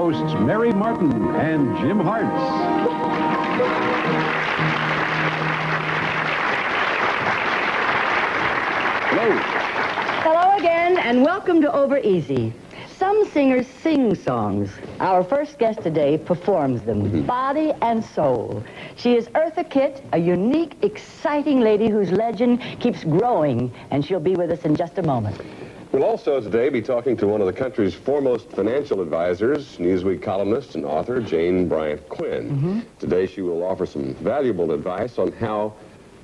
hosts Mary Martin and Jim Hartz. Hello. Hello again, and welcome to Over Easy. Some singers sing songs. Our first guest today performs them, body and soul. She is Eartha Kitt, a unique, exciting lady whose legend keeps growing, and she'll be with us in just a moment. We'll also today be talking to one of the country's foremost financial advisors, Newsweek columnist and author Jane Bryant Quinn. Today she will offer some valuable advice on how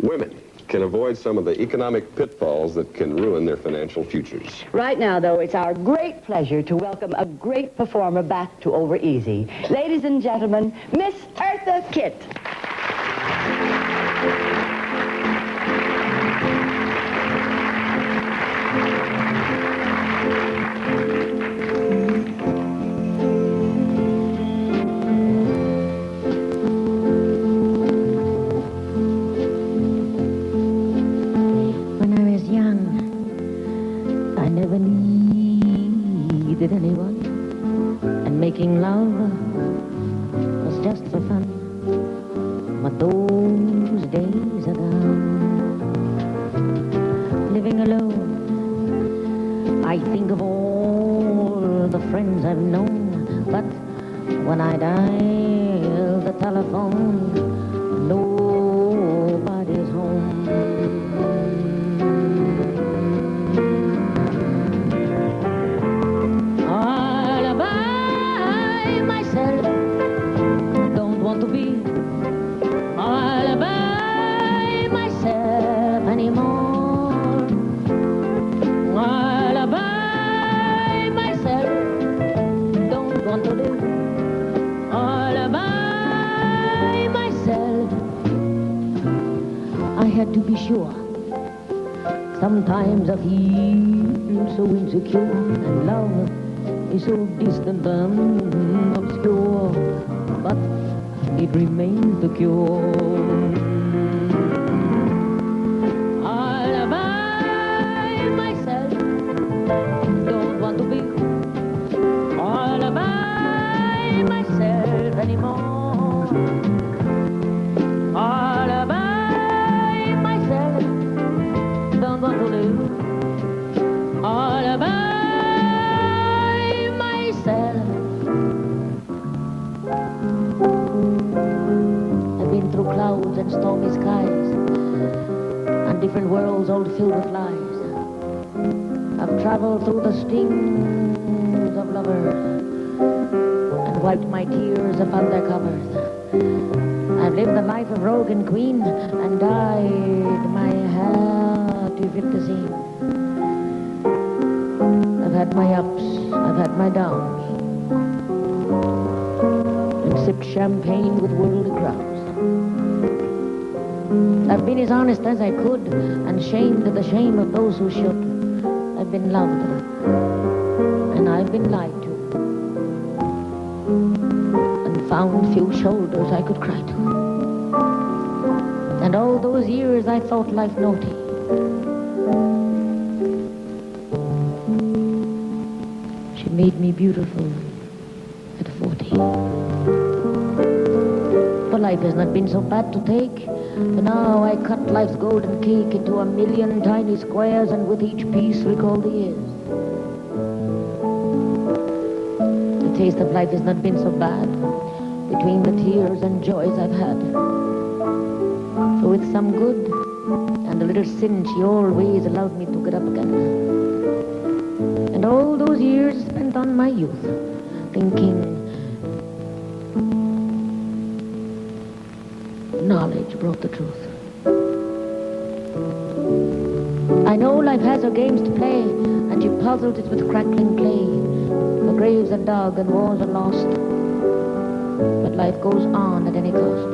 women can avoid some of the economic pitfalls that can ruin their financial futures. Right now, though, it's our great pleasure to welcome a great performer back to Over Easy. Ladies and gentlemen, Miss Eartha Kitt. Anyone, and making love was just for fun, but those days are gone. Living alone, I think of all the friends I've known, but when I dial the telephone, nobody's home. To be sure, sometimes I feel so insecure, and love is so distant and obscure, but it remains the cure. I'll buy myself, don't want to be all by myself anymore. All by don't want to live all by myself. I've been through clouds and stormy skies and different worlds all filled with lies. I've traveled through the stings of lovers and wiped my tears upon their covers. I've lived the life of rogue and queen and dyed my hair to fit the scene. I've had my ups, I've had my downs, and sipped champagne with worldly crowds. I've been as honest as I could and shamed at the shame of those who should. I've been loved and I've been lied to, found few shoulders I could cry to. And all those years I thought life naughty. She made me beautiful at 40. But life has not been so bad to take. For now I cut life's golden cake into a million tiny squares, and with each piece recall the years. The taste of life has not been so bad, between the tears and joys I've had. For with some good and a little sin, she always allowed me to get up again. And all those years spent on my youth, thinking knowledge brought the truth. I know life has her games to play, and she puzzled it with crackling clay. The graves are dug and wars are lost, but life goes on at any cost.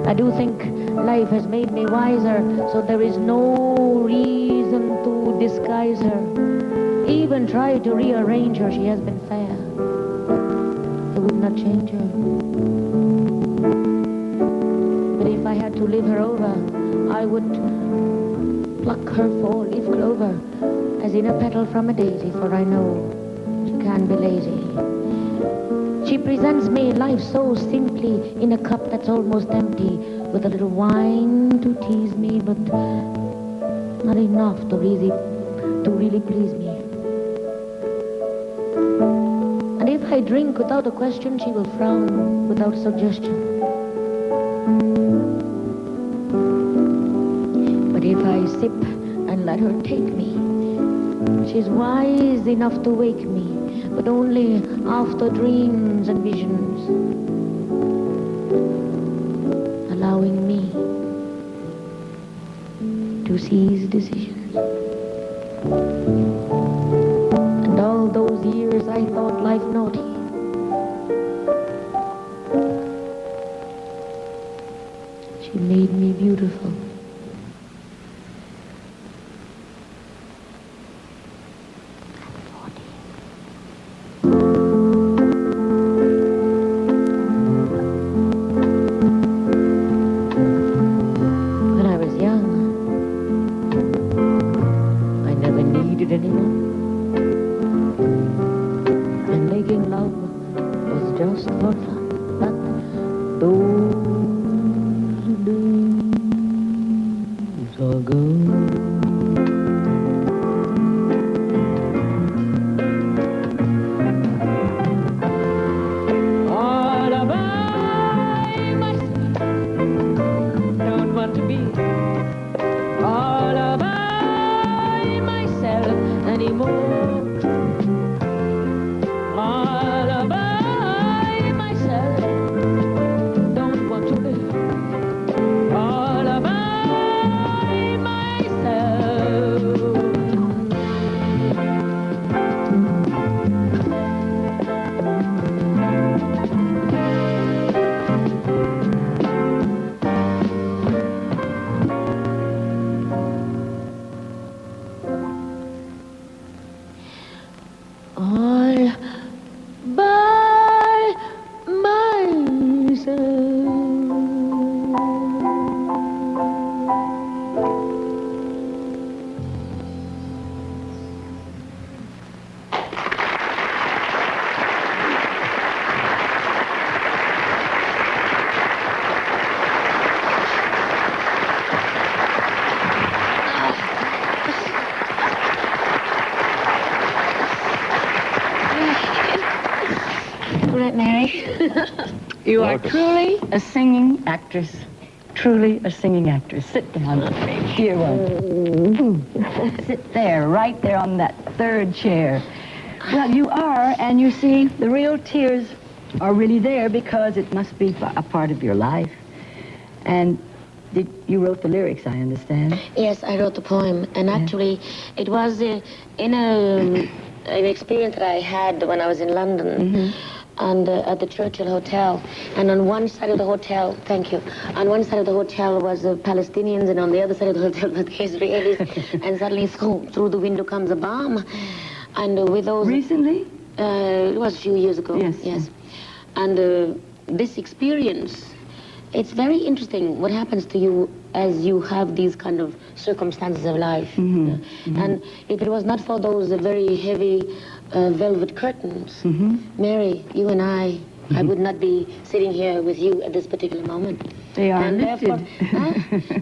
I do think life has made me wiser, so there is no reason to disguise her. Even try to rearrange her, she has been fair. I would not change her. But if I had to live her over, I would pluck her four-leaf clover, as in a petal from a daisy, for I know she can be lazy. She presents me life so simply in a cup that's almost empty, with a little wine to tease me, but not enough to really please me. And if I drink without a question, she will frown without suggestion. But if I sip and let her take me, she's wise enough to wake me, but only after dreams and visions, allowing me to seize decisions. And all those years I thought life naughty. She made me beautiful. When I was young, I never needed anyone. And making love was just for fun. But those days are gone. All by myself, don't want to be all by myself anymore. All by myself, don't want to be all by myself. All by myself. Right, Mary? You are Welcome. truly a singing actress. Truly a singing actress. Sit down, dear one. Sit there, right there on that third chair. Well, you are, and you see, the real tears are really there because it must be a part of your life. And you wrote the lyrics, I understand. Yes, I wrote the poem, and actually, it was in an experience that I had when I was in London, and at the Churchill Hotel. And on one side of the hotel, thank you, on one side of the hotel was the Palestinians, and on the other side of the hotel was the Israelis. And suddenly, through the window comes a bomb, and with those. Recently? It was a few years ago. Yes. And this experience. It's very interesting what happens to you as you have these kind of circumstances of life. And if it was not for those very heavy velvet curtains, Mary, you and I would not be sitting here with you at this particular moment. They are And lifted.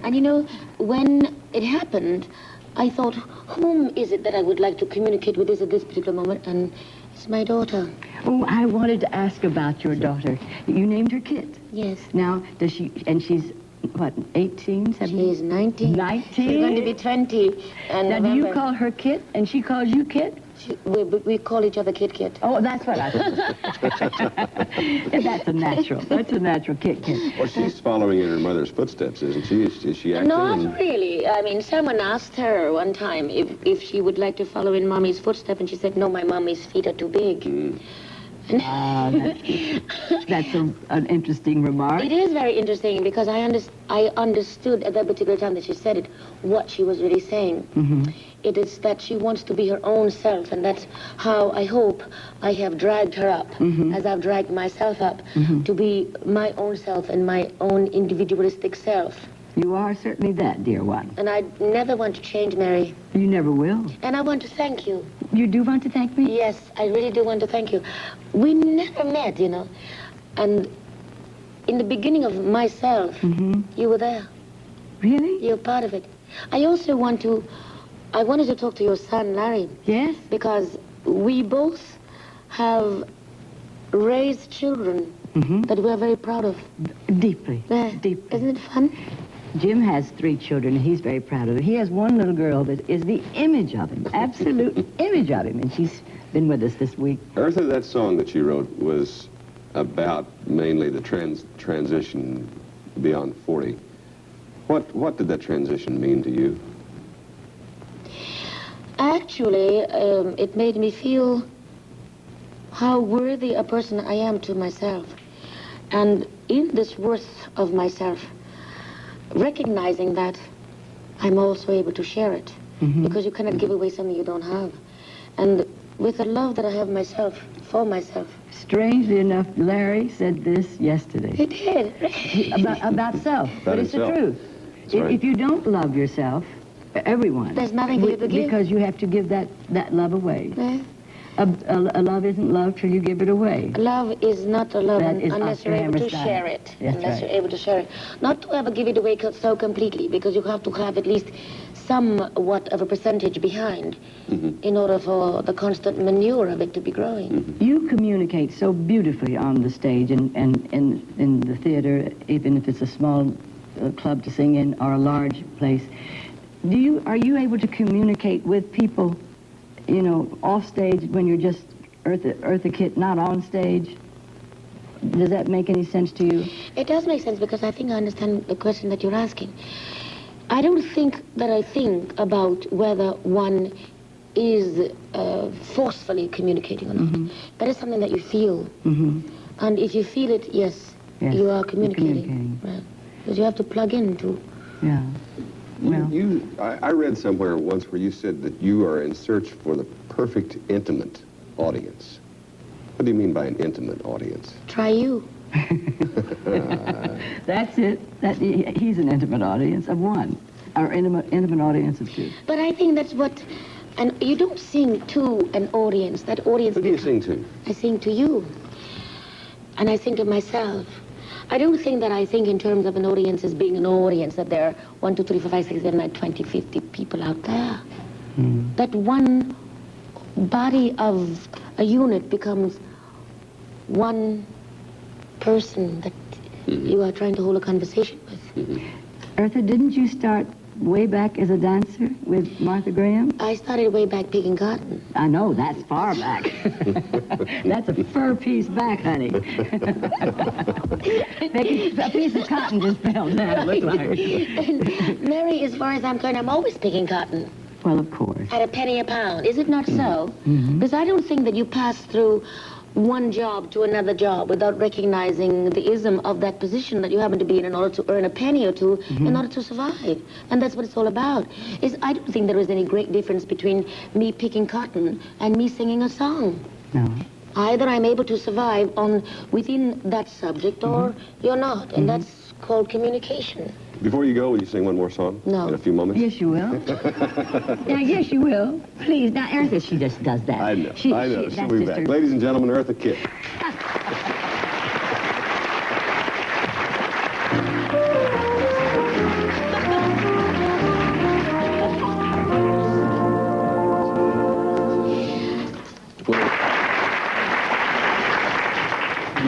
And you know, when it happened, I thought, whom is it that I would like to communicate with this at this particular moment? And it's my daughter. Oh, I wanted to ask about your daughter. You named her Kit. Yes. Now, does she, and she's, what, 18, 17? She's 19. 19? She's going to be 20. And Now, do you call her Kit, and she calls you Kit? We call each other Kit. Oh, that's what I thought. That's a natural. That's a natural Kit. Well, she's following in her mother's footsteps, isn't she? Is she acting? Not really. I mean, someone asked her one time if she would like to follow in Mommy's footsteps, and she said, no, my Mommy's feet are too big. That's an interesting remark. It is very interesting because I understood at that particular time that she said it, what she was really saying. It is that she wants to be her own self, and that's how I hope I have dragged her up, as I've dragged myself up, to be my own self and my own individualistic self. You are certainly that, dear one. And I never want to change, Mary. You never will. And I want to thank you. You do want to thank me? Yes, I really do want to thank you. We never met, you know. And in the beginning of myself, you were there. Really? You're part of it. I wanted to talk to your son, Larry. Yes? Because we both have raised children that we're very proud of. Deeply. Deeply. Isn't it fun? Jim has 3 children, and he's very proud of it. He has one little girl that is the image of him, absolute image of him, and she's been with us this week. Eartha, that song that you wrote was about mainly the transition beyond 40. What did that transition mean to you? Actually, it made me feel how worthy a person I am to myself. And in this worth of myself, recognizing that I'm also able to share it. Because you cannot give away something you don't have. And with the love that I have myself, for myself. Strangely enough, Larry said this yesterday. He did. About self. But it's the himself. truth. If you don't love yourself, everyone. There's nothing for you to give. Because you have to give that love away. Yeah. A love isn't love till you give it away. Love is not a love That is unless Oscar you're able to Hammer's style. share it. That's Unless right. you're able to share it. Not to ever give it away so completely, because you have to have at least somewhat of a percentage behind in order for the constant manure of it to be growing. You communicate so beautifully on the stage and in the theater, even if it's a small club to sing in or a large place. Are you able to communicate with people, you know, off stage when you're just Eartha Kitt, not on stage? Does that make any sense to you? It does make sense, because I think I understand the question that you're asking. I don't think that I think about whether one is forcefully communicating or not. That is something that you feel. And if you feel it, yes, you are communicating. Right. Because you have to plug into. Yeah. Well, I read somewhere once where you said that you are in search for the perfect intimate audience. What do you mean by an intimate audience? Try you. that's it. He's an intimate audience of one, or intimate audience of 2. But I think that's what, and you don't sing to an audience. That audience. Who do you sing to? I sing to you. And I sing to myself. I don't think that I think in terms of an audience as being an audience, that there are 1, 2, 3, 4, 5, 6, 7, 8, 20, 50 people out there. That one body of a unit becomes one person that you are trying to hold a conversation with. Eartha, didn't you start way back as a dancer with Martha Graham? I started way back picking cotton. I know, that's far back. That's a fur piece back, honey. A piece of cotton just fell down, it looked like. And Mary, as far as I'm concerned, I'm always picking cotton. Well, of course. At a penny a pound. Is it not so? Because I don't think that you pass through one job to another job without recognizing the ism of that position that you happen to be in order to earn a penny or two in order to survive. And that's what it's all about. I don't think there is any great difference between me picking cotton and me singing a song. No. Either I'm able to survive within that subject or you're not. And that's called communication. Before you go, will you sing one more song? No. In a few moments? Yes, you will. Now, yes, you will. Please. Now, Eartha, she just does that. I know. She'll She'll be back. Ladies and gentlemen, Eartha Kitt.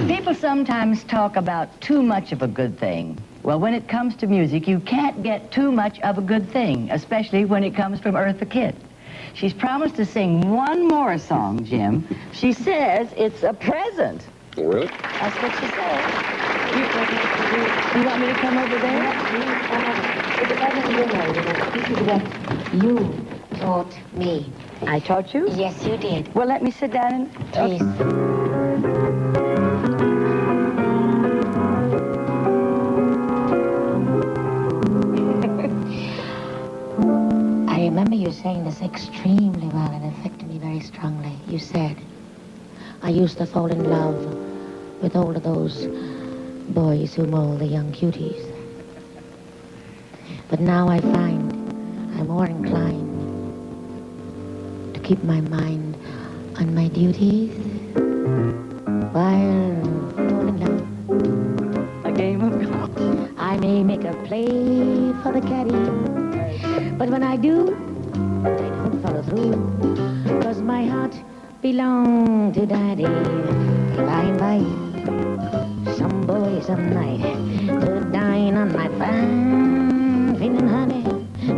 People sometimes talk about too much of a good thing. Well, when it comes to music, you can't get too much of a good thing, especially when it comes from Eartha Kitt. She's promised to sing one more song, Jim. She says it's a present. Really? That's what she said. You want me to come over there? You taught me. I taught you? Yes, you did. Well, let me sit down and... Please. I remember you saying this extremely well, and it affected me very strongly. You said, I used to fall in love with all of those boys who mold the young cuties. But now I find I'm more inclined to keep my mind on my duties while falling in love. A game of golf. I may make a play for the caddy, but when I do, I don't follow through, 'cause my heart belongs to Daddy. If I invite some boy some night to dine on my fine feeling honey,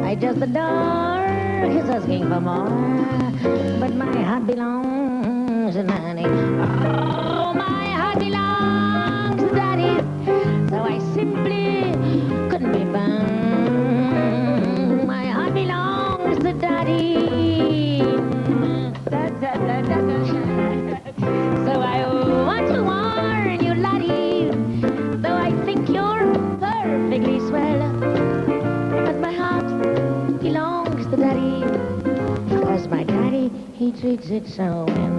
I just adore his asking for more, but my heart belongs to Daddy. Oh, my heart belongs to Daddy, so I simply couldn't be bound. My heart belongs to Daddy. So I want to warn you, laddie, though I think you're perfectly swell, but my heart belongs to Daddy, 'cause my daddy, he treats it so well.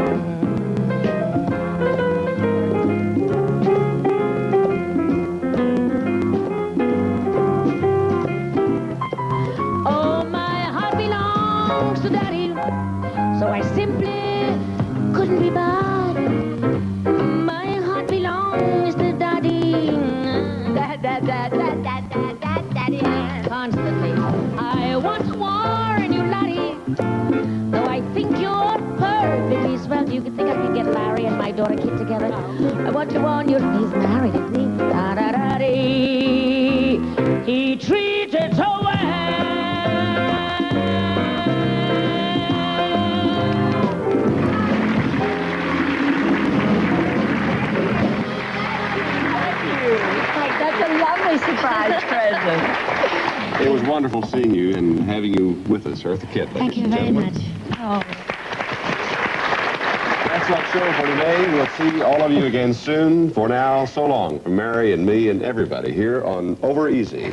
Oh, my heart belongs to Daddy, so I simply couldn't be bad. My heart belongs to Daddy. Daddy. Constantly, I want to warn you, laddie, though I think you're perfectly swell. Do you think I could get Larry and my daughter Kit together? I want to warn you, he's married, isn't he? Da-da-da-dee. He treats it so well. That's a lovely surprise present. It was wonderful seeing you and having you with us, Eartha Kitt. Thank you very much. Oh. That's our show for today. We'll see all of you again soon. For now, so long from Mary and me and everybody here on Over Easy.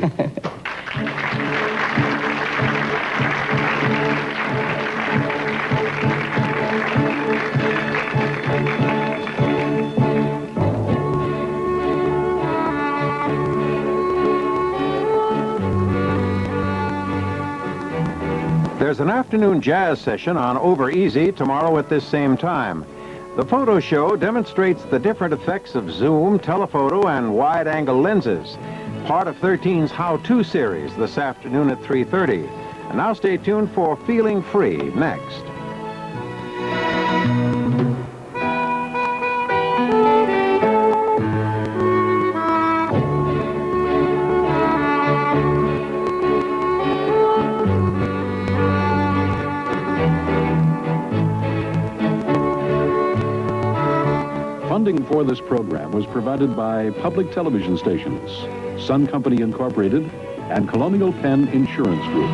There's an afternoon jazz session on Over Easy tomorrow at this same time. The photo show demonstrates the different effects of zoom, telephoto, and wide-angle lenses. Part of 13's How-To series this afternoon at 3:30. And now stay tuned for Feeling Free next. Funding for this program was provided by public television stations, Sun Company Incorporated, and Colonial Penn Insurance Group.